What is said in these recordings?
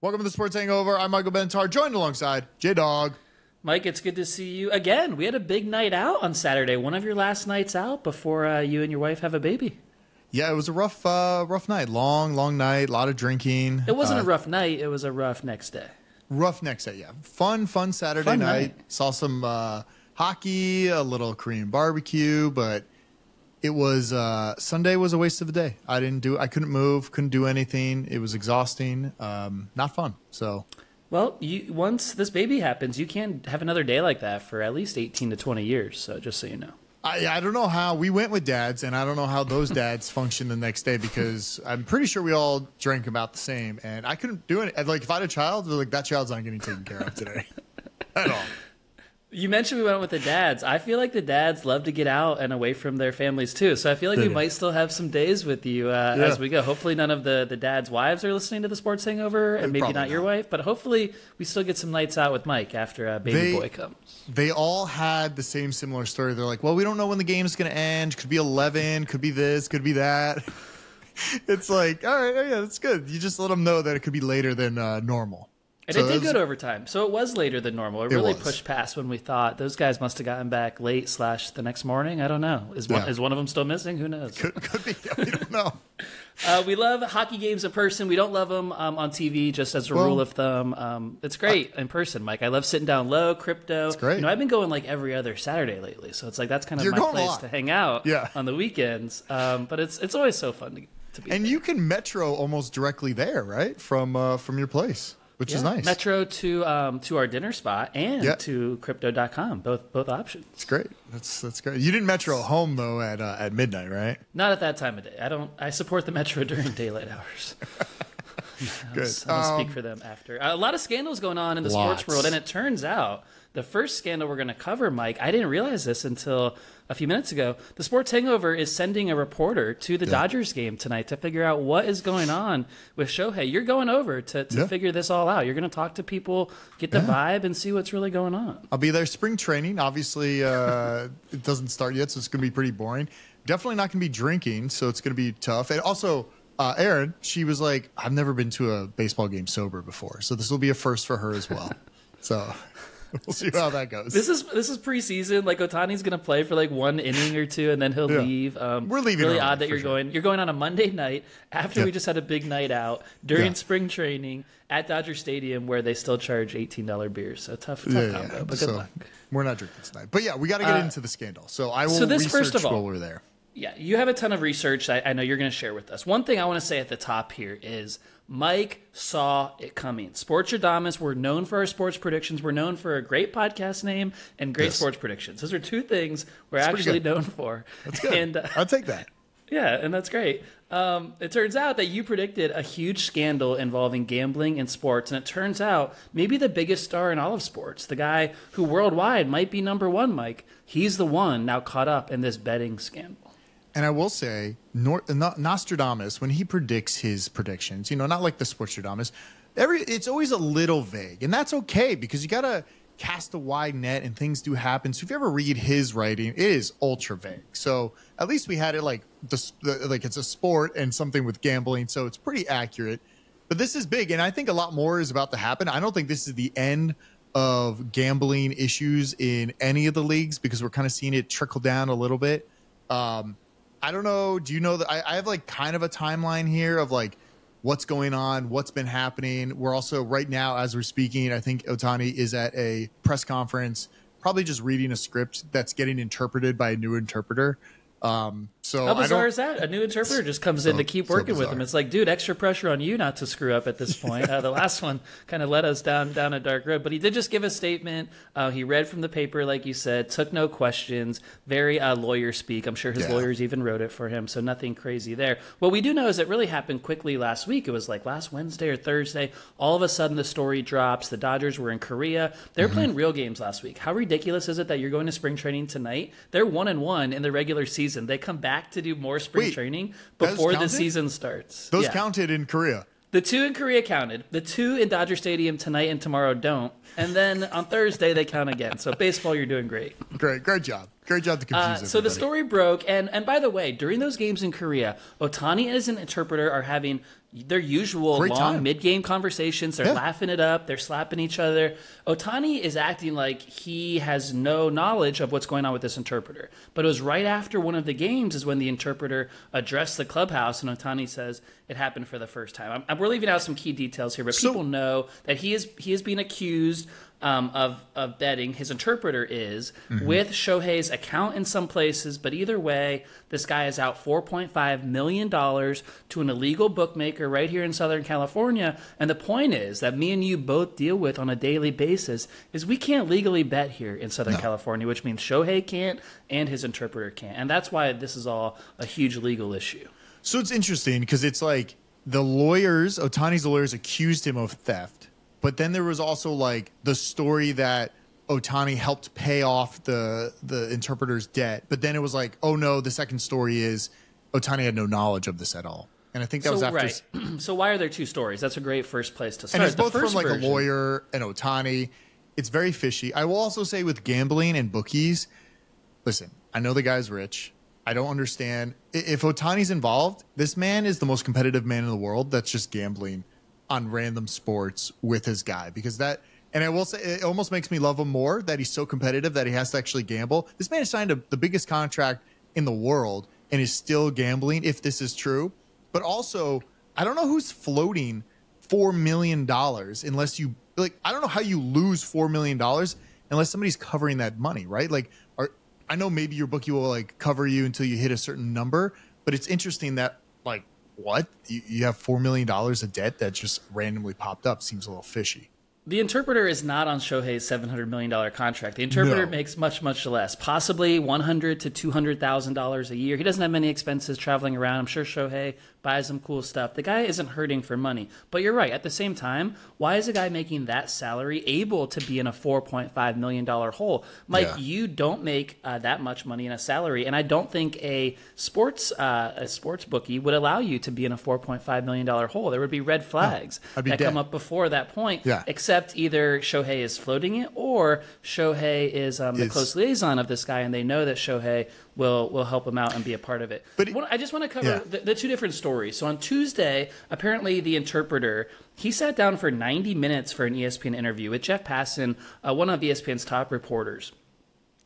Welcome to the Sports Hangover. I'm Michael Bentar, joined alongside J-Dawg. Mike, it's good to see you again. We had a big night out on Saturday. One of your last nights out before you and your wife have a baby. Yeah, it was a rough night. Long night. A lot of drinking. It wasn't a rough night. It was a rough next day. Rough next day, yeah. Fun Saturday night. Saw some hockey, a little Korean barbecue, but it was Sunday was a waste of a day. I couldn't move, couldn't do anything. It was exhausting. Not fun. So. Well, once this baby happens, you can't have another day like that for at least 18 to 20 years. So just so you know. I don't know how we went with dads, and I don't know how those dads function the next day because I'm pretty sure we all drank about the same, and I couldn't do it. Like if I had a child, like that child's not getting taken care of today at all. You mentioned we went with the dads. I feel like the dads love to get out and away from their families too. So I feel like we might still have some days with you as we go. Hopefully none of the dads' wives are listening to the Sports Hangover, and maybe not your wife. But hopefully we still get some nights out with Mike after baby boy comes. They all had the same similar story. They're like, well, we don't know when the game's going to end. Could be 11. Could be this. Could be that. It's like, all right, yeah, that's good. You just let them know that it could be later than normal. And so it did go to overtime, so it was later than normal. It really pushed past when we thought. Those guys must have gotten back late / the next morning. I don't know. Is one of them still missing? Who knows? Could be. We don't know. We love hockey games in person. We don't love them on TV, just as a rule of thumb. It's great in person, Mike. I love sitting down low, crypto. It's great. You know, I've been going like every other Saturday lately, so it's like that's kind of my place to hang out on the weekends. But it's always so fun to be. And there. you can metro almost directly there, right? From your place. Which is nice. Metro to our dinner spot and to crypto.com. Both options. It's great. That's great. You didn't metro home though at midnight, right? Not at that time of day. I support the metro during daylight hours. Good. I'll speak for them after. A lot of scandals going on in the sports world, and it turns out the first scandal we're going to cover, Mike, I didn't realize this until a few minutes ago. The Sports Hangover is sending a reporter to the Dodgers game tonight to figure out what is going on with Shohei. You're going over to figure this all out. You're going to talk to people, get the vibe, and see what's really going on. I'll be there spring training. Obviously, it doesn't start yet, so it's going to be pretty boring. Definitely not going to be drinking, so it's going to be tough. And also, Aaron, she was like, I've never been to a baseball game sober before, so this will be a first for her as well. So we'll see how that goes. This is preseason. Like Ohtani's going to play for like one inning or two, and then he'll leave. We're leaving. Really odd that you're going. You're going on a Monday night after we just had a big night out during spring training at Dodger Stadium, where they still charge $18 beers. So tough combo. But good luck. We're not drinking tonight. But yeah, we got to get into the scandal. So I will research first of all, while we're there. Yeah, you have a ton of research I know you're going to share with us. One thing I want to say at the top here is Mike saw it coming. Sports Adamas, we're known for our sports predictions. We're known for a great podcast name and great sports predictions. Those are two things we're actually known for. That's good. And, I'll take that. Yeah, and that's great. It turns out that you predicted a huge scandal involving gambling in sports, and it turns out maybe the biggest star in all of sports, the guy who worldwide might be number one, Mike, he's the one now caught up in this betting scandal. And I will say, Nostradamus, when he predicts his predictions, not like the Sportstradamus, it's always a little vague. And that's okay because you got to cast a wide net and things do happen. So if you ever read his writing, it is ultra vague. So at least we had it like it's a sport and something with gambling. So it's pretty accurate. But this is big. And I think a lot more is about to happen. I don't think this is the end of gambling issues in any of the leagues because we're kind of seeing it trickle down a little bit. I don't know. Do you know that I have like kind of a timeline here of like what's going on, what's been happening. We're also right now, as we're speaking, I think Ohtani is at a press conference, probably just reading a script that's getting interpreted by a new interpreter. So how bizarre is that? A new interpreter just comes in to keep working with him. It's like, dude, extra pressure on you not to screw up at this point. The last one kind of led us down a dark road, but he did just give a statement. He read from the paper, like you said, took no questions, very lawyer speak. I'm sure his lawyers even wrote it for him, so nothing crazy there. What we do know is it really happened quickly last week. It was like last Wednesday or Thursday. All of a sudden, the story drops. The Dodgers were in Korea. They were playing real games last week. How ridiculous is it that you're going to spring training tonight? They're 1-1 in the regular season. They come back to do more spring training before the season starts. Those counted in Korea. The two in Korea counted. The two in Dodger Stadium tonight and tomorrow don't. And then on Thursday, they count again. So baseball, you're doing great. Great job. Great job to confuse everybody. So the story broke, and by the way, during those games in Korea, Ohtani and his interpreter are having their usual Great long time. mid-game conversations. They're laughing it up. They're slapping each other. Ohtani is acting like he has no knowledge of what's going on with this interpreter. But it was right after one of the games is when the interpreter addressed the clubhouse, and Ohtani says it happened for the first time. We're leaving out some key details here, but people know that he is being accused of betting. His interpreter is with Shohei's account in some places, but either way, this guy is out $4.5 million to an illegal bookmaker right here in Southern California. And the point is that me and you both deal with on a daily basis is we can't legally bet here in Southern California, which means Shohei can't and his interpreter can't. And that's why this is all a huge legal issue. So it's interesting because it's like the lawyers, Ohtani's lawyers accused him of theft. But then there was also like the story that Ohtani helped pay off the interpreter's debt. But then it was like, oh no, the second story is Ohtani had no knowledge of this at all. And I think that was after. Right. So why are there two stories? That's a great first place to start. And it's both the from first like version, a lawyer and Ohtani. It's very fishy. I will also say with gambling and bookies, listen, I know the guy's rich. I don't understand. If Ohtani's involved, this man is the most competitive man in the world that's just gambling on random sports with his guy, because that, and I will say, it almost makes me love him more that he's so competitive that he has to actually gamble. This man has signed the biggest contract in the world and is still gambling, if this is true. But also, I don't know who's floating $4 million unless you, like, I don't know how you lose $4 million unless somebody's covering that money, right? Like, I know maybe your bookie will like cover you until you hit a certain number, but it's interesting that, like, what? You have $4 million of debt that just randomly popped up. Seems a little fishy. The interpreter is not on Shohei's $700 million contract. The interpreter makes much, much less, possibly $100,000 to $200,000 a year. He doesn't have many expenses traveling around. I'm sure Shohei buys him cool stuff. The guy isn't hurting for money. But you're right. At the same time, why is a guy making that salary able to be in a $4.5 million hole? Mike, you don't make that much money in a salary, and I don't think a sports bookie would allow you to be in a $4.5 million hole. There would be red flags that come up before that point, except either Shohei is floating it or Shohei is the close liaison of this guy, and they know that Shohei will help him out and be a part of it. But I just want to cover the two different stories. So on Tuesday, apparently the interpreter, he sat down for 90 minutes for an ESPN interview with Jeff Passan, one of ESPN's top reporters.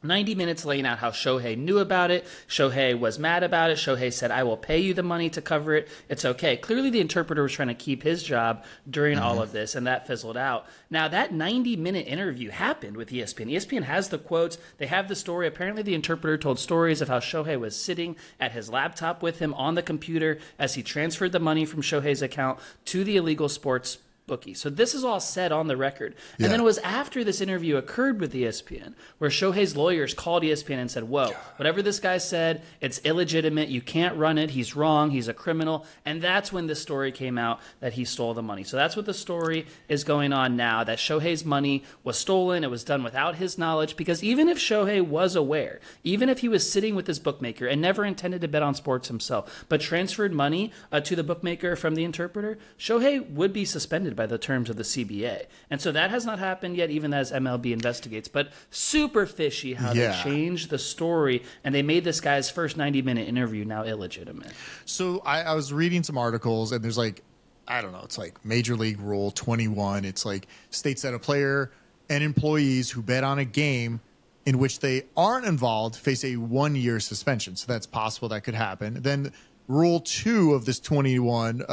90 minutes laying out how Shohei knew about it. Shohei was mad about it. Shohei said, I will pay you the money to cover it. It's okay. Clearly, the interpreter was trying to keep his job during all of this, and that fizzled out. Now, that 90-minute interview happened with ESPN. ESPN has the quotes. They have the story. Apparently, the interpreter told stories of how Shohei was sitting at his laptop with him on the computer as he transferred the money from Shohei's account to the illegal sports bookie. So this is all said on the record. And then it was after this interview occurred with ESPN where Shohei's lawyers called ESPN and said, whoa, whatever this guy said, it's illegitimate. You can't run it. He's wrong. He's a criminal. And that's when the story came out that he stole the money. So that's what the story is going on now, that Shohei's money was stolen. It was done without his knowledge, because even if Shohei was aware, even if he was sitting with his bookmaker and never intended to bet on sports himself, but transferred money to the bookmaker from the interpreter, Shohei would be suspended by the terms of the CBA. And so that has not happened yet, even as MLB investigates. But super fishy how they changed the story, and they made this guy's first 90-minute interview now illegitimate. So I was reading some articles, and there's like, I don't know, it's like Major League Rule 21. It's like states that a player and employees who bet on a game in which they aren't involved face a 1-year suspension. So that's possible that could happen. Then Rule 2 of this 21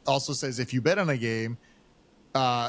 also says if you bet on a game,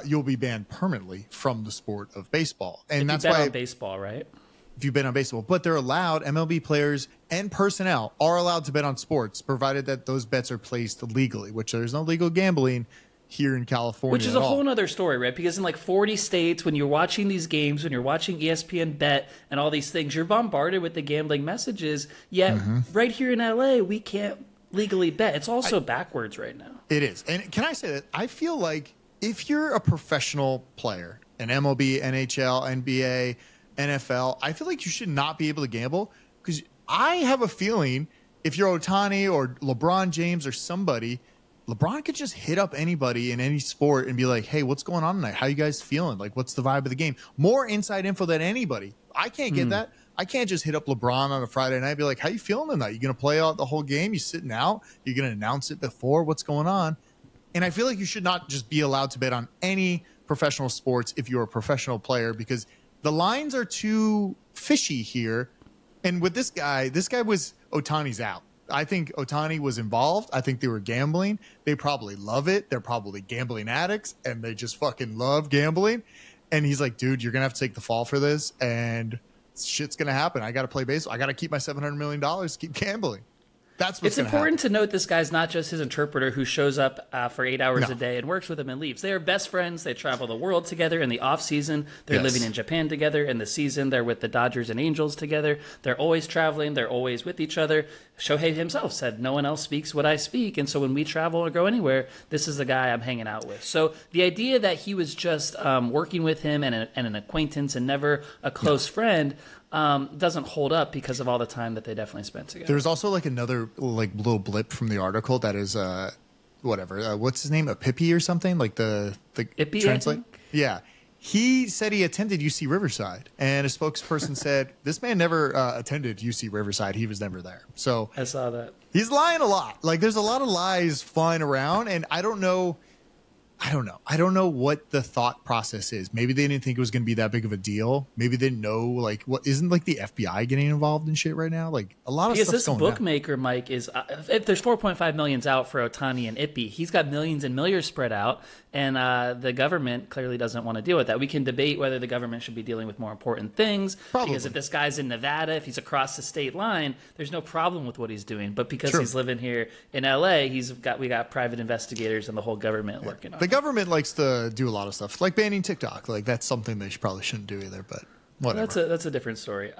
you'll be banned permanently from the sport of baseball. And that's why on baseball, right? If you bet on baseball, but they're allowed, MLB players and personnel are allowed to bet on sports, provided that those bets are placed legally, which there's no legal gambling here in California. Which is a whole other story, right? Because in like 40 states, when you're watching these games, when you're watching ESPN Bet and all these things, you're bombarded with the gambling messages. Yet right here in LA, we can't legally bet. It's also backwards right now. It is. And can I say that I feel like if you're a professional player, an MLB, NHL, NBA, NFL, I feel like you should not be able to gamble, because I have a feeling if you're Ohtani or LeBron James or somebody, LeBron could just hit up anybody in any sport and be like, hey, what's going on tonight? How you guys feeling? Like, what's the vibe of the game? More inside info than anybody. I can't get that. I can't just hit up LeBron on a Friday night and be like, how you feeling tonight? You going to play out the whole game? You sitting out? You're going to announce it before? What's going on? And I feel like you should not just be allowed to bet on any professional sports if you're a professional player, because the lines are too fishy here. And with this guy was Ohtani's out. I think Ohtani was involved. I think they were gambling. They probably love it. They're probably gambling addicts, and they just fucking love gambling. And he's like, dude, you're going to have to take the fall for this, and shit's going to happen. I got to play baseball. I got to keep my $700 million to keep gambling. That's what's It's important to note this guy's not just his interpreter who shows up for 8 hours a day and works with him and leaves. They are best friends. They travel the world together. In the off season, they're living in Japan together. In the season, they're with the Dodgers and Angels together. They're always traveling. They're always with each other. Shohei himself said, no one else speaks what I speak. And so when we travel or go anywhere, this is the guy I'm hanging out with. So the idea that he was just working with him and an acquaintance and never a close friend doesn't hold up because of all the time that they definitely spent together. There's also like another like little blip from the article that is whatever. What's his name? A Pippi or something? Like the Ippy, translate? Yeah. He said he attended UC Riverside, and a spokesperson said this man never attended UC Riverside. He was never there. So I saw that. He's lying a lot. Like there's a lot of lies flying around, and I don't know what the thought process is. Maybe they didn't think it was going to be that big of a deal. Maybe they didn't know, like, what isn't like the FBI getting involved in shit right now? Like a lot of stuff's going on. Because this bookmaker, Mike, is if there's 4.5 million out for Ohtani and Ippy, he's got millions and millions spread out, and the government clearly doesn't want to deal with that. We can debate whether the government should be dealing with more important things. Probably. Because if this guy's in Nevada, if he's across the state line, there's no problem with what he's doing. But because he's living here in LA, we got private investigators and the whole government working on it. The government likes to do a lot of stuff, like banning TikTok. Like that's something they probably shouldn't do either, but whatever. That's a different story.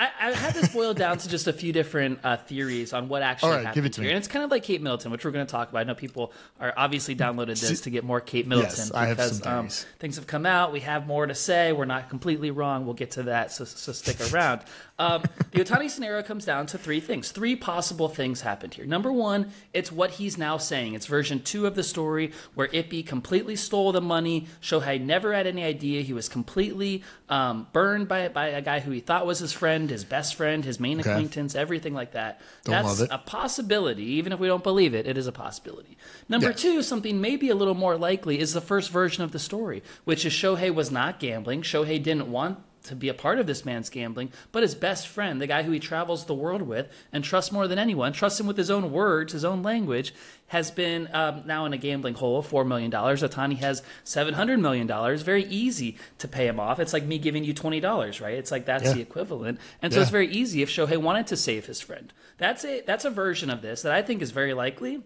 I had this boiled down to just a few different theories on what actually happened give it to here. me. And it's kind of like Kate Middleton, which we're going to talk about. I know people are obviously downloaded this to get more Kate Middleton. Yes, I have some because things have come out. We have more to say. We're not completely wrong. We'll get to that, so stick around. The Ohtani scenario comes down to three things. Three possible things happened here. Number one, it's what he's now saying. It's version 2 of the story where Ippy completely stole the money. Shohei never had any idea. He was completely burned by a guy who he thought was his friend, his best friend, his main acquaintance, everything like that. That's a possibility. Even if we don't believe it, it is a possibility. Number two, something maybe a little more likely, is the first version of the story, which is Shohei was not gambling. Shohei didn't want to be a part of this man's gambling, but his best friend, the guy who he travels the world with and trusts more than anyone, trusts him with his own words, his own language, has been now in a gambling hole of $4 million. Ohtani has $700 million. Very easy to pay him off. It's like me giving you $20, right? It's like that's the equivalent. And so it's very easy if Shohei wanted to save his friend. That's a version of this that I think is very likely.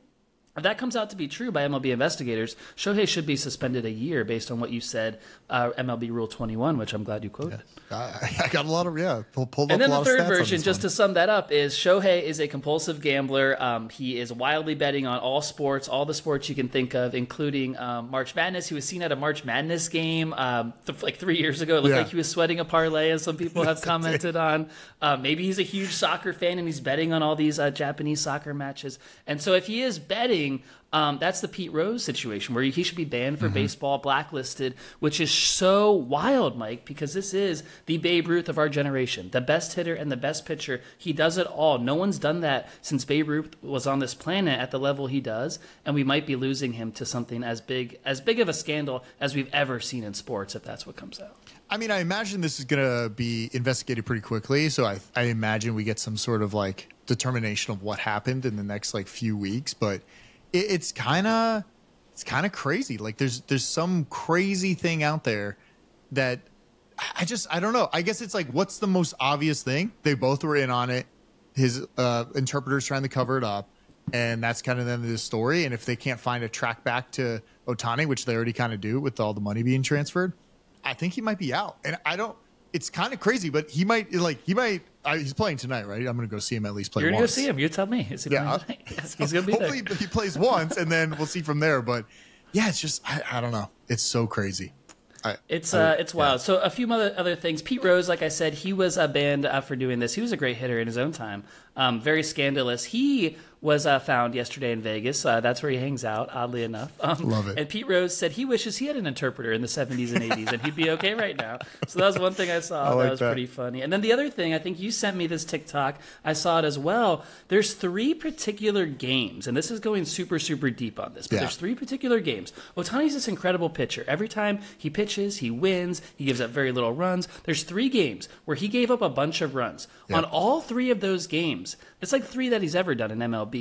If that comes out to be true by MLB investigators, Shohei should be suspended a year based on what you said, MLB Rule 21, which I'm glad you quoted. I got a lot of, pulled up a lot of stats. And then the third version, just to sum that up, is Shohei is a compulsive gambler. He is wildly betting on all sports, all the sports you can think of, including March Madness. He was seen at a March Madness game like 3 years ago. It looked like he was sweating a parlay, as some people have commented on. Maybe he's a huge soccer fan and he's betting on all these Japanese soccer matches. And so if he is betting, that's the Pete Rose situation where he should be banned for baseball, blacklisted, which is so wild, Mike, because this is the Babe Ruth of our generation, the best hitter and the best pitcher. He does it all. No one's done that since Babe Ruth was on this planet at the level he does, and we might be losing him to something as big of a scandal as we've ever seen in sports, if that's what comes out. I mean, I imagine this is going to be investigated pretty quickly, so I imagine we get some sort of like determination of what happened in the next like few weeks, but it's kind of crazy. Like there's some crazy thing out there that I don't know. I guess it's like, what's the most obvious thing? They both were in on it. His interpreter's trying to cover it up, and that's kind of the end of the story. And if they can't find a track back to Ohtani, which they already kind of do with all the money being transferred, I think he might be out. And it's kind of crazy, but he might. He's playing tonight, right? I'm going to go see him at least play once. You're going to go see him. You tell me. Is he playing tonight? Yes, he's going to be hopefully there. He plays once, and then we'll see from there. But yeah, it's just I don't know. It's so crazy. It's wild. So a few other things. Pete Rose, like I said, he was banned for doing this. He was a great hitter in his own time. Very scandalous. He was found yesterday in Vegas. That's where he hangs out, oddly enough. Love it. And Pete Rose said he wishes he had an interpreter in the 70s and 80s, and he'd be okay right now. So that was one thing I saw that was pretty funny. And then the other thing, I think you sent me this TikTok. I saw it as well. There's 3 particular games, and this is going super, super deep on this, but there's 3 particular games. Ohtani's this incredible pitcher. Every time he pitches, he wins. He gives up very little runs. There's 3 games where he gave up a bunch of runs. On all 3 of those games, it's like 3 that he's ever done in MLB.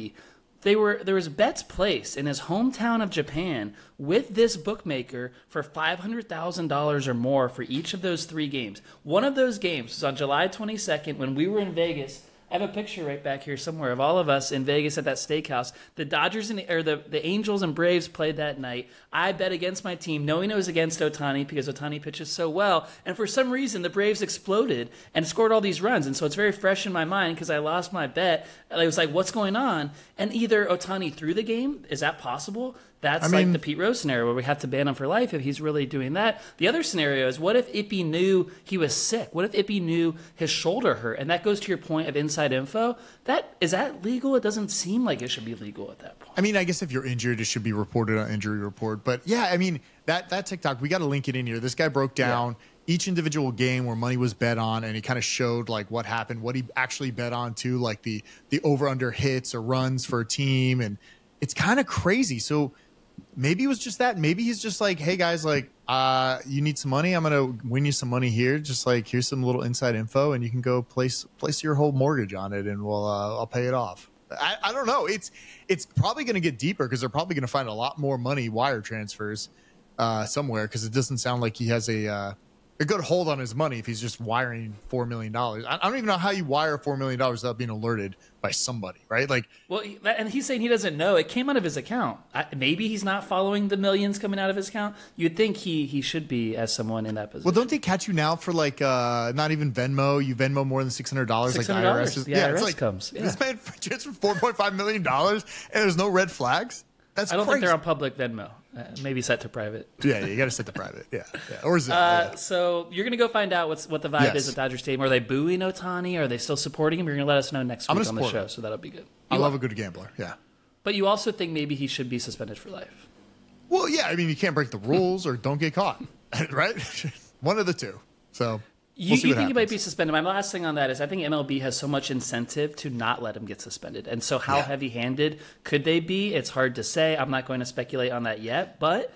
There was bets placed in his hometown of Japan with this bookmaker for $500,000 or more for each of those 3 games. One of those games was on July 22nd when we were in Vegas. I have a picture right back here somewhere of all of us in Vegas at that steakhouse. The Dodgers the Angels and Braves played that night. I bet against my team, knowing it was against Ohtani because Ohtani pitches so well. And for some reason, the Braves exploded and scored all these runs. And so it's very fresh in my mind because I lost my bet. I was like, what's going on? And either Ohtani threw the game. Is that possible? That's like the Pete Rose scenario where we have to ban him for life if he's really doing that. The other scenario is, what if Ippy knew he was sick? What if Ippy knew his shoulder hurt? And that goes to your point of inside info. Is that legal? It doesn't seem like it should be legal at that point. I mean, I guess if you're injured, it should be reported on injury report. But yeah, I mean, that TikTok, we got to link it in here. This guy broke down each individual game where money was bet on, and he kind of showed like what happened, what he actually bet on too, like the over-under hits or runs for a team. And it's kind of crazy. So maybe it was just that. Maybe he's just like, hey guys, like, you need some money. I'm gonna win you some money here. Just like, here's some little inside info, and you can go place your whole mortgage on it, and I'll pay it off. I don't know. It's probably going to get deeper because they're probably going to find a lot more money wire transfers somewhere, because it doesn't sound like he has a good hold on his money if he's just wiring $4 million. I don't even know how you wire $4 million without being alerted by somebody, right? Like, well, and he's saying he doesn't know. It came out of his account. Maybe he's not following the millions coming out of his account. You'd think he should be as someone in that position. Well, don't they catch you now for like not even Venmo? You Venmo more than $600. $600. Like the IRS is, the IRS it's like, comes. Yeah. This man transferred $4.5 million and there's no red flags. That's I don't crazy. think they're on public Venmo. Maybe set to private. Yeah, you got to set to private. Yeah. Or Zelle. So you're going to go find out what the vibe is at Dodger Stadium. Are they booing Ohtani? Are they still supporting him? You're going to let us know next week on the show, so that'll be good. I love a good gambler, yeah. But you also think maybe he should be suspended for life. Well, yeah, I mean, you can't break the rules or don't get caught, right? One of the two. So you think he might be suspended. My last thing on that is I think MLB has so much incentive to not let him get suspended. And so how heavy-handed could they be? It's hard to say. I'm not going to speculate on that yet. But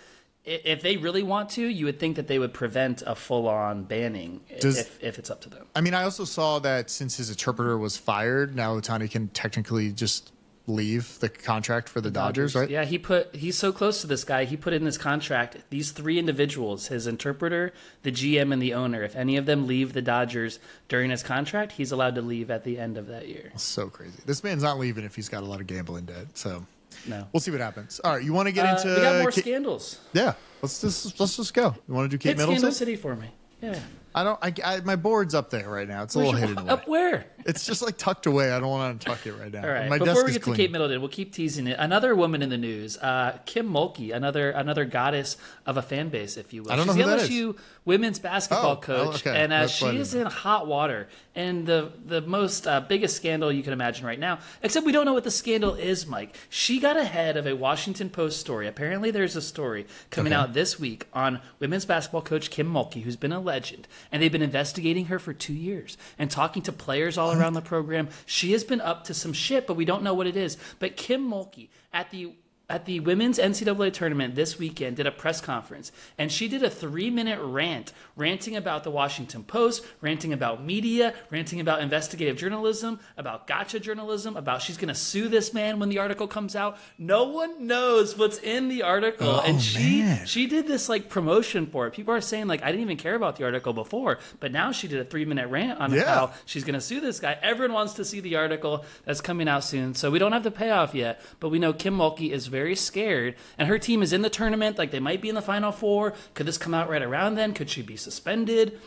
if they really want to, you would think that they would prevent a full-on banning if it's up to them. I mean, I also saw that since his interpreter was fired, now Ohtani can technically just leave the contract for the Dodgers, right? Yeah, he's so close to this guy. He put in this contract, these 3 individuals, his interpreter, the GM, and the owner. If any of them leave the Dodgers during his contract, he's allowed to leave at the end of that year. So crazy. This man's not leaving if he's got a lot of gambling debt. So no, we'll see what happens. All right, you want to get into? We got more scandals. Yeah, let's just go. You want to do Kate Middleton? Scandal City for me. Yeah. My board's up there right now. It's a little hidden away. Up where? It's just like tucked away. I don't want to tuck it right now. All right. My Before desk we is get clean. to Kate Middleton, we'll keep teasing it. Another woman in the news, Kim Mulkey, another goddess of a fan base, if you will. I don't know She's who the that LSU women's basketball coach, okay. and she is in hot water. And the most biggest scandal you can imagine right now, except we don't know what the scandal is, Mike. She got ahead of a Washington Post story. Apparently, there's a story coming out this week on women's basketball coach Kim Mulkey, who's been a legend, and they've been investigating her for 2 years and talking to players all around the program. She has been up to some shit, but we don't know what it is. But Kim Mulkey at the women's NCAA tournament this weekend did a press conference, and she did a 3-minute ranting about the Washington Post, ranting about media, ranting about investigative journalism, about gotcha journalism, about she's going to sue this man when the article comes out. No one knows what's in the article, and she did this like promotion for it. People are saying like, I didn't even care about the article before, but now she did a 3-minute rant on how she's going to sue this guy. Everyone wants to see the article that's coming out soon, so we don't have the payoff yet, but we know Kim Mulkey is very scared, and her team is in the tournament. Like, they might be in the Final Four. Could this come out right around then? Could she be suspended,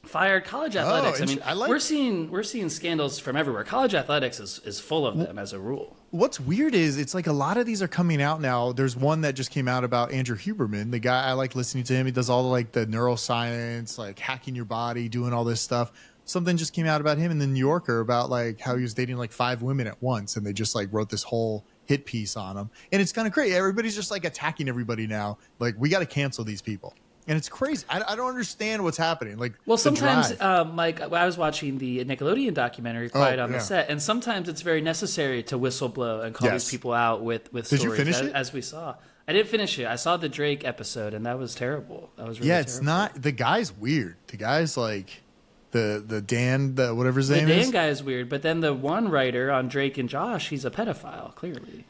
fired? College athletics. I mean, we're seeing scandals from everywhere. College athletics is full of them as a rule. What's weird is it's like a lot of these are coming out now. There's one that just came out about Andrew Huberman, the guy. I like listening to him. He does all the neuroscience, like hacking your body, doing all this stuff. something just came out about him in the New Yorker about like how he was dating like 5 women at once, and they just like wrote this whole hit piece on him. And it's kind of crazy. Everybody's just like attacking everybody now. Like, we got to cancel these people. And it's crazy. I don't understand what's happening. Like, well, sometimes, Mike, I was watching the Nickelodeon documentary, Quiet on the Set, and sometimes it's very necessary to whistleblow and call these people out with stories. Did you finish it? As we saw. I didn't finish it. I saw the Drake episode, and that was terrible. That was really terrible. It's not. The guy's weird. The guy's like the Dan, whatever his name is. The Dan guy is weird, but then the one writer on Drake and Josh, he's a pedophile, clearly.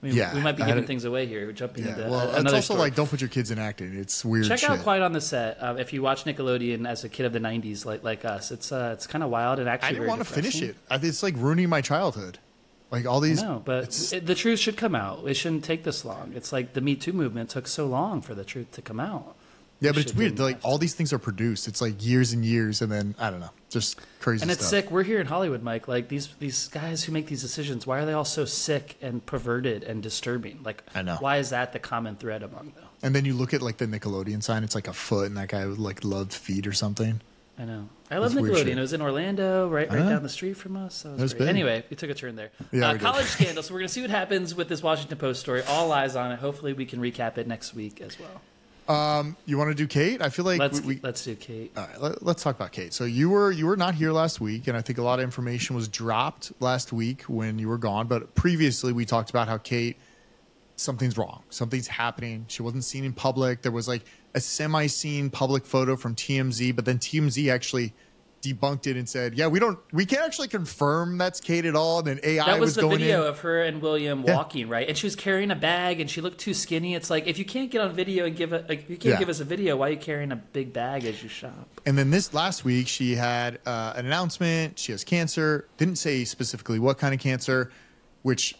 I mean, we might be giving things away here. We're jumping into another it's also story. like, don't put your kids in acting. It's weird. Check shit. out Quiet on the Set. If you watch Nickelodeon as a kid of the '90s, like us, it's kind of wild and actually. I didn't want to finish it. It's like ruining my childhood. Like all these. No, but the truth should come out. It shouldn't take this long. It's like the Me Too movement took so long for the truth to come out. Yeah, but it's weird. Like all these things are produced. It's like years and years, and then I don't know, just crazy. And it's stuff. sick. We're here in Hollywood, Mike. Like these guys who make these decisions, why are they all so sick and perverted and disturbing? Like, I know. Why is that the common thread among them? And then you look at like the Nickelodeon sign. It's like a foot, and that guy like loved feet or something. I know. I love Nickelodeon. It was in Orlando, right down the street from us. That was great. Anyway, we took a turn there. Yeah, college scandal. So we're going to see what happens with this Washington Post story. All eyes on it. Hopefully we can recap it next week as well. You want to do Kate? I feel like let's do Kate. All right, let's talk about Kate. So you were not here last week, and I think a lot of information was dropped last week when you were gone. But previously we talked about how Kate, something's wrong. Something's happening. She wasn't seen in public. There was like a semi-seen public photo from TMZ, but then TMZ actually debunked it and said, yeah, we can't actually confirm that's Kate at all. And then AI that was the going video in. Of her and William walking, right? And she was carrying a bag and she looked too skinny. It's like, if you can't get on video and give us a video, why are you carrying a big bag as you shop? And then this last week she had an announcement. She has cancer. Didn't say specifically what kind of cancer, which,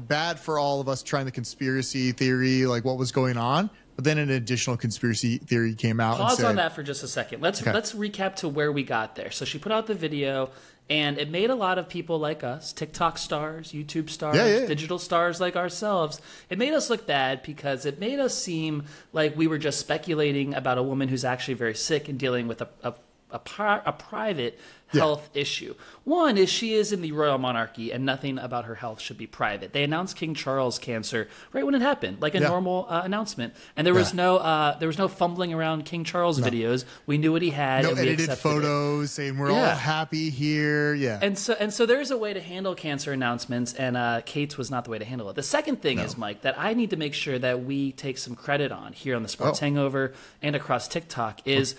bad for all of us trying the conspiracy theory, like what was going on. But then an additional conspiracy theory came out. Pause on that for just a second. Let's recap to where we got there. So she put out the video, and it made a lot of people like us, TikTok stars, YouTube stars, digital stars like ourselves. It made us look bad because it made us seem like we were just speculating about a woman who's actually very sick and dealing with a private health issue. One is she is in the royal monarchy, and nothing about her health should be private. They announced King Charles' cancer right when it happened, like a normal announcement, and there was no fumbling around King Charles videos. We knew what he had. No and edited photos saying we're all happy here. Yeah, and so there's a way to handle cancer announcements, and Kate's was not the way to handle it. The second thing is, Mike, that I need to make sure that we take some credit on here on the Sports Hangover and across TikTok is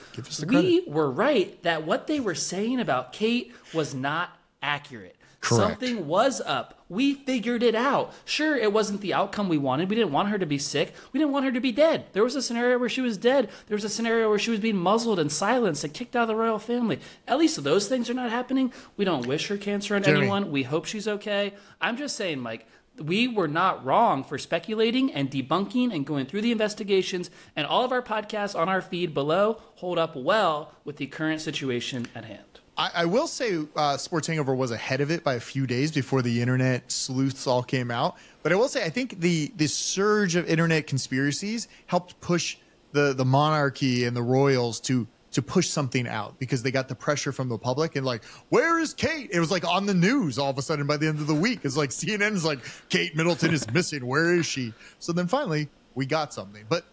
we were right that what they were saying about Kate was not accurate. Correct. Something was up. We figured it out. Sure, it wasn't the outcome we wanted. We didn't want her to be sick. We didn't want her to be dead. There was a scenario where she was dead. There was a scenario where she was being muzzled and silenced and kicked out of the royal family. At least those things are not happening. We don't wish her cancer on anyone. We hope she's okay. I'm just saying, Mike, we were not wrong for speculating and debunking and going through the investigations, and all of our podcasts on our feed below hold up well with the current situation at hand. I will say Sports Hangover was ahead of it by a few days before the internet sleuths all came out. But I will say I think the surge of internet conspiracies helped push the monarchy and the royals to push something out because they got the pressure from the public and like, where is Kate? It was like on the news all of a sudden by the end of the week. It's like CNN is like, Kate Middleton is missing. Where is she? So then finally we got something. But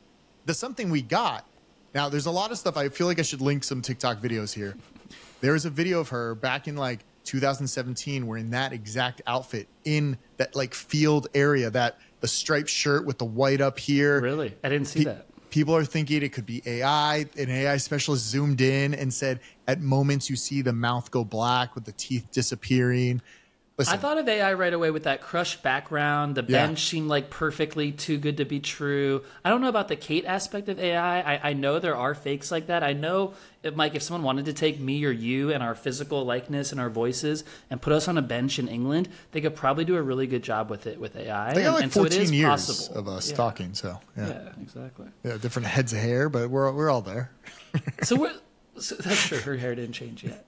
the something we got, now there's a lot of stuff. I feel like I should link some TikTok videos here. There was a video of her back in like 2017 wearing that exact outfit in that like field area, that the striped shirt with the white up here. Really? I didn't see that. People are thinking it could be AI. An AI specialist zoomed in and said at moments you see the mouth go black with the teeth disappearing. Listen, I thought of AI right away with that crushed background. The bench seemed like perfectly too good to be true. I don't know about the Kate aspect of AI. I know there are fakes like that. I know, Mike, if someone wanted to take me or you and our physical likeness and our voices and put us on a bench in England, they could probably do a really good job with it with AI. They got like 14 so years possible. of us talking. So yeah, exactly. Yeah, different heads of hair, but we're all there. So that's true. Her hair didn't change yet.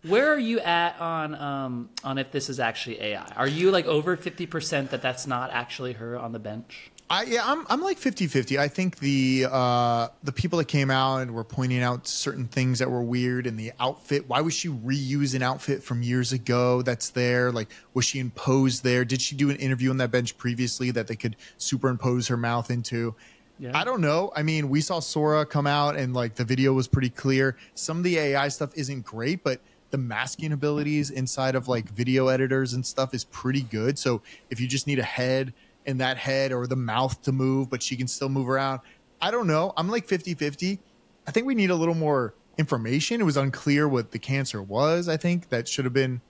Where are you at on if this is actually AI? Are you like over 50% that that's not actually her on the bench? I'm like 50-50. I think the people that came out and were pointing out certain things that were weird in the outfit. Why would she reuse an outfit from years ago that's there? Like, was she imposed there? Did she do an interview on that bench previously that they could superimpose her mouth into? Yeah. I don't know. I mean, we saw Sora come out and like the video was pretty clear. Some of the AI stuff isn't great, but the masking abilities inside of like video editors and stuff is pretty good. So if you just need a head in that head or the mouth to move, but she can still move around. I don't know. I'm like 50-50. I think we need a little more information. It was unclear what the cancer was. I think that should have been,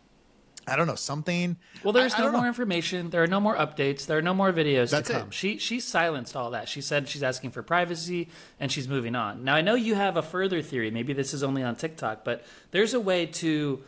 I don't know, something. Well, there's no more information. There are no more updates. There are no more videos to come. She silenced all that. She said she's asking for privacy and she's moving on. Now, I know you have a further theory. Maybe this is only on TikTok, but there's a way to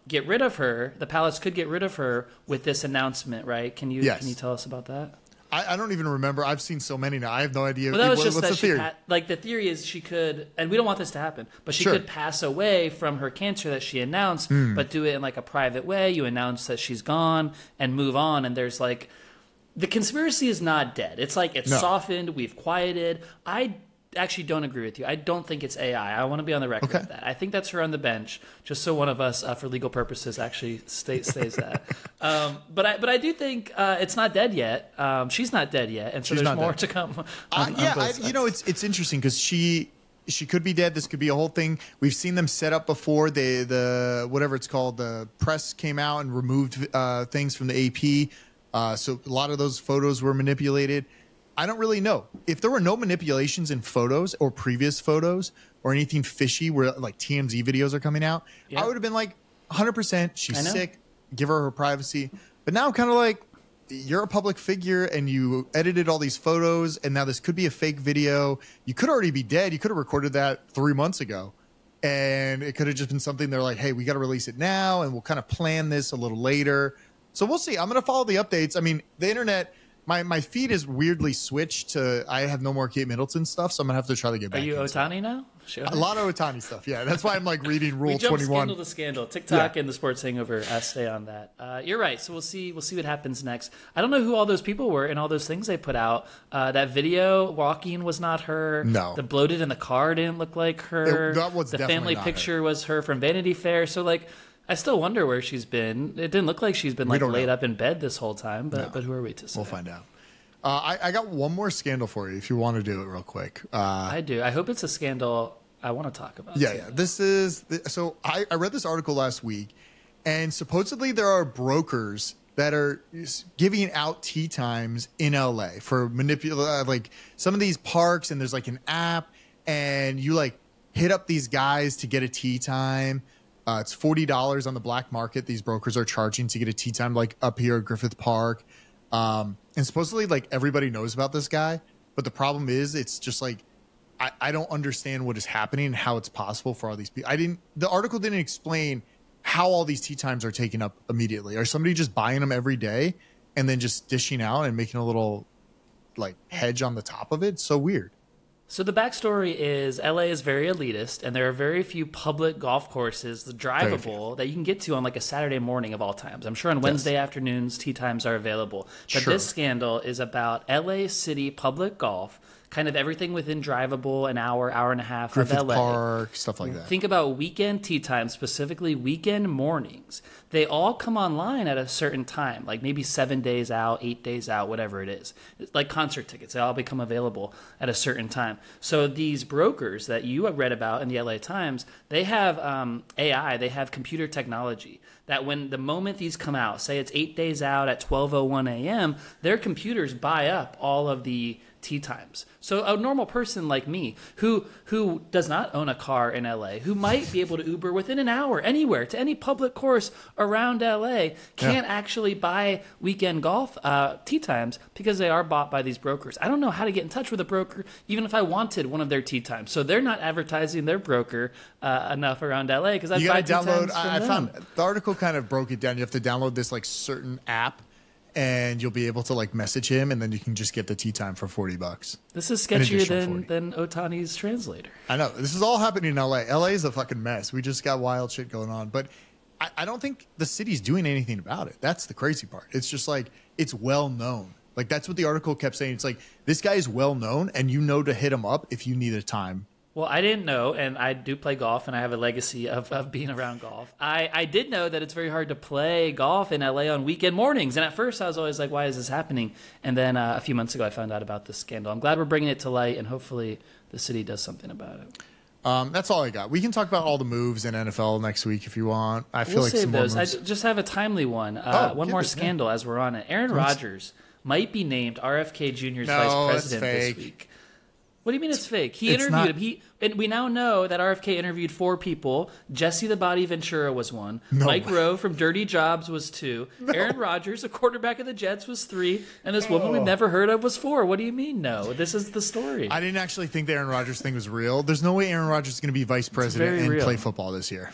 get rid of her. The palace could get rid of her with this announcement, right? Can you tell us about that? I don't even remember. I've seen so many now. I have no idea. Well, that was just what's the theory? Like the theory is she could, and we don't want this to happen, but she could pass away from her cancer that she announced, but do it in like a private way. You announce that she's gone and move on. And there's like, the conspiracy is not dead. It's like it's softened. We've quieted. I actually don't agree with you. I don't think it's AI. I want to be on the record with that. I think that's her on the bench, just so one of us, for legal purposes, actually stays that. But I do think it's not dead yet. She's not dead yet, and so there's more to come. It's interesting because she could be dead. This could be a whole thing. We've seen them set up before. The whatever it's called, the press came out and removed things from the AP. So a lot of those photos were manipulated. I don't really know. If there were no manipulations in photos or previous photos or anything fishy where like TMZ videos are coming out, I would have been like 100%. She's sick. Give her privacy. But now I'm kind of like, you're a public figure and you edited all these photos and now this could be a fake video. You could already be dead. You could have recorded that 3 months ago. And it could have just been something they're like, hey, we got to release it now and we'll kind of plan this a little later. So we'll see. I'm going to follow the updates. I mean, the internet... My feed is weirdly switched to I have no more Kate Middleton stuff, so I'm gonna have to try to get back. Are you Ohtani now? Sure. A lot of Ohtani stuff, yeah. That's why I'm like reading Rule 21. Scandal to scandal. TikTok and the Sports Hangover. Stay on that. You're right. So we'll see what happens next. I don't know who all those people were and all those things they put out. That video walking was not her. No. The bloated in the car didn't look like her. That was the family picture was her from Vanity Fair. So like, I still wonder where she's been. It didn't look like she's been like laid up in bed this whole time. But who are we to say? We'll find out. I got one more scandal for you if you want to do it real quick. I do. I hope it's a scandal I want to talk about. Yeah. This is so I read this article last week, and supposedly there are brokers that are giving out tee times in LA for like some of these parks, and there's like an app, and you like hit up these guys to get a tee time. It's $40 on the black market. These brokers are charging to get a tee time, like up here at Griffith Park. And supposedly like everybody knows about this guy, but the problem is it's just like, I don't understand what is happening and how it's possible for all these people. The article didn't explain how all these tee times are taken up immediately. Are somebody just buying them every day and then just dishing out and making a little like hedge on the top of it? It's so weird. So the backstory is LA is very elitist, and there are very few public golf courses, the drivable, that you can get to on like a Saturday morning of all times. I'm sure on Wednesday afternoons, tee times are available. But this scandal is about LA City public golf, kind of everything within drivable, an hour, hour and a half Griffith of LA. Park, stuff like that. Think about weekend tee times, specifically weekend mornings. They all come online at a certain time, like maybe 7 days out, 8 days out, whatever it is. It's like concert tickets, they all become available at a certain time. So these brokers that you read about in the LA Times, they have AI, they have computer technology that when the moment these come out, say it's 8 days out at 12:01 a.m., their computers buy up all of the tee times. So a normal person like me who does not own a car in LA, who might be able to Uber within an hour anywhere to any public course around LA, can't actually buy weekend golf tee times because they are bought by these brokers. I don't know how to get in touch with a broker even if I wanted one of their tee times. So they're not advertising their broker enough around LA because I buy tee times from them. I found the article kind of broke it down. You have to download this like certain app, and you'll be able to like message him, and then you can just get the tee time for $40. This is sketchier than Ohtani's translator. I know. This is all happening in LA. LA is a fucking mess. We just got wild shit going on. But I don't think the city's doing anything about it. That's the crazy part. It's just like, it's well known Like, that's what the article kept saying. It's like, this guy is well known, and you know to hit him up if you need a time. Well, I didn't know, and I do play golf, and I have a legacy of being around golf. I did know that it's very hard to play golf in LA on weekend mornings, and at first I was always like, why is this happening? And then a few months ago I found out about this scandal. I'm glad we're bringing it to light, and hopefully the city does something about it. That's all I got. We can talk about all the moves in NFL next week if you want. I feel we'll like save some those. more I moves. just have a timely one. One more scandal as we're on it. Aaron Rodgers might be named RFK Jr.'s vice president this week. What do you mean it's fake? He interviewed him. And we now know that RFK interviewed 4 people. Jesse the Body Ventura was 1. Mike Rowe from Dirty Jobs was 2. Aaron Rodgers, a quarterback of the Jets, was 3. And this woman we've never heard of was 4. What do you mean no? This is the story. I didn't actually think the Aaron Rodgers thing was real. There's no way Aaron Rodgers is going to be vice president and real. play football this year.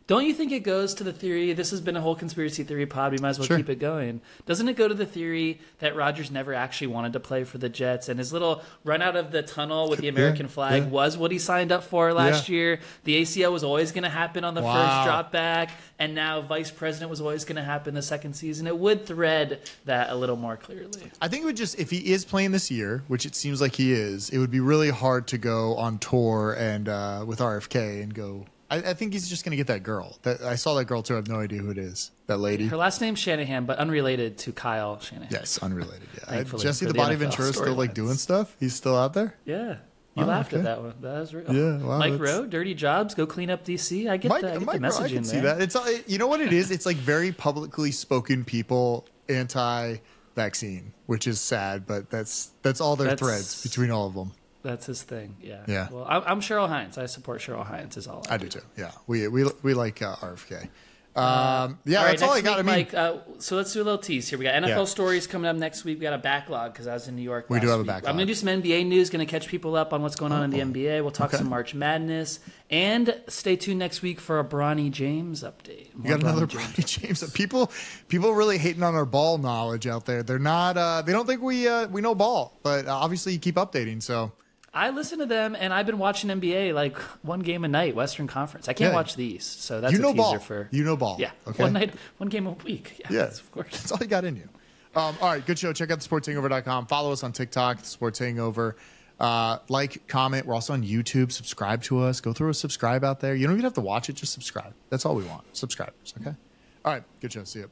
Don't you think it goes to the theory, this has been a whole conspiracy theory pod, we might as well keep it going. Doesn't it go to the theory that Rodgers never actually wanted to play for the Jets, and his little run out of the tunnel with the American flag was what he signed up for last year? The ACL was always going to happen on the first drop back, and now vice president was always going to happen the second season. It would thread that a little more clearly. I think it would just, if he is playing this year, which it seems like he is, it would be really hard to go on tour and with RFK and go... I think he's just going to get that girl. I saw that girl, too. I have no idea who it is. That lady. Her last name's Shanahan, but unrelated to Kyle Shanahan. Yes, unrelated, yeah. Jesse the Body Ventura is still, like, doing stuff? He's still out there? Yeah. You laughed at that one. That was real. Yeah, wow, Mike Rowe, Dirty Jobs, go clean up DC. I get the message Rowe, I can in see there. that. It's, you know what it is? It's, like, very publicly spoken people anti-vaccine, which is sad, but that's all their threads between all of them. That's his thing, yeah. Yeah. Well, I'm Cheryl Hines. I support Cheryl Hines. Is all I do too. Yeah, we like RFK. Yeah, all right, that's all I got. Mike, so let's do a little tease here. We got NFL stories coming up next week. We got a backlog because I was in New York. We do have a week. backlog. I'm going to do some NBA news. Going to catch people up on what's going on in the NBA. We'll talk some March Madness, and stay tuned next week for a Bronny James update. We got another Bronny James. People really hating on our ball knowledge out there. They're not. They don't think we know ball, but obviously you keep updating. So. I listen to them, and I've been watching NBA like one game a night, Western Conference. I can't watch the East, so that's a teaser ball. for... You know ball. Yeah, okay? one game a week. Yeah, of course. That's all you got in you. All right, good show. Check out thesportshangover.com. Follow us on TikTok, The Sports Hangover. Like, comment. We're also on YouTube. Subscribe to us. Go through a subscribe out there. You don't even have to watch it. Just subscribe. That's all we want. Subscribers, okay? All right, good show. See you.